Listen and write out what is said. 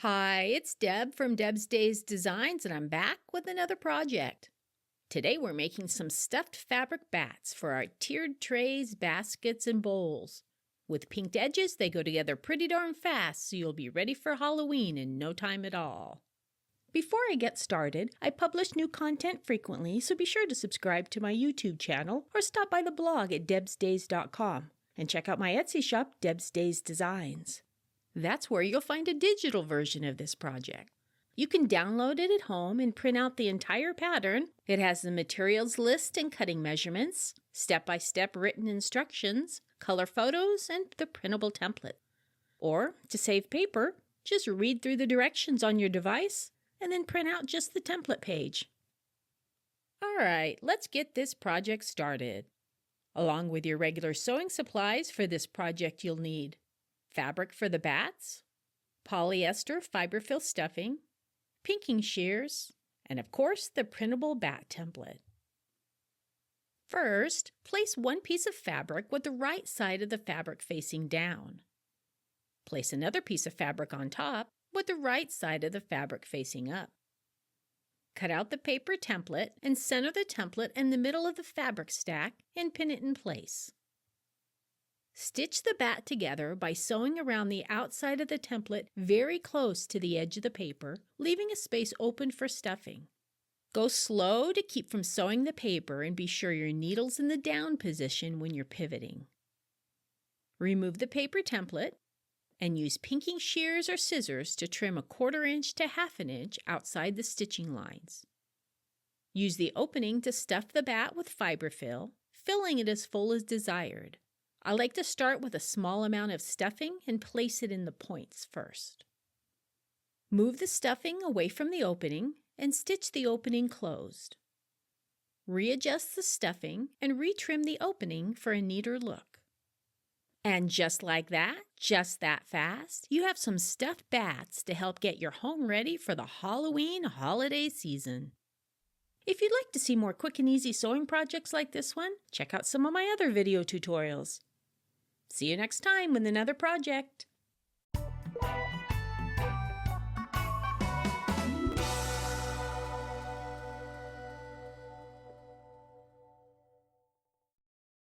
Hi, it's Deb from Deb's Days Designs, and I'm back with another project. Today we're making some stuffed fabric bats for our tiered trays, baskets, and bowls. With pinked edges, they go together pretty darn fast, so you'll be ready for Halloween in no time at all. Before I get started, I publish new content frequently, so be sure to subscribe to my YouTube channel or stop by the blog at debsdays.com and check out my Etsy shop, Deb's Days Designs. That's where you'll find a digital version of this project. You can download it at home and print out the entire pattern. It has the materials list and cutting measurements, step-by-step written instructions, color photos, and the printable template. Or, to save paper, just read through the directions on your device and then print out just the template page. Alright, let's get this project started. Along with your regular sewing supplies for this project, you'll need fabric for the bats, polyester fiberfill stuffing, pinking shears, and of course the printable bat template. First, place one piece of fabric with the right side of the fabric facing down. Place another piece of fabric on top with the right side of the fabric facing up. Cut out the paper template and center the template in the middle of the fabric stack and pin it in place. Stitch the bat together by sewing around the outside of the template very close to the edge of the paper, leaving a space open for stuffing. Go slow to keep from sewing the paper and be sure your needle's in the down position when you're pivoting. Remove the paper template and use pinking shears or scissors to trim 1/4 inch to 1/2 inch outside the stitching lines. Use the opening to stuff the bat with fiberfill, filling it as full as desired. I like to start with a small amount of stuffing and place it in the points first. Move the stuffing away from the opening and stitch the opening closed. Readjust the stuffing and retrim the opening for a neater look. And just like that, just that fast, you have some stuffed bats to help get your home ready for the Halloween holiday season. If you'd like to see more quick and easy sewing projects like this one, check out some of my other video tutorials. See you next time with another project.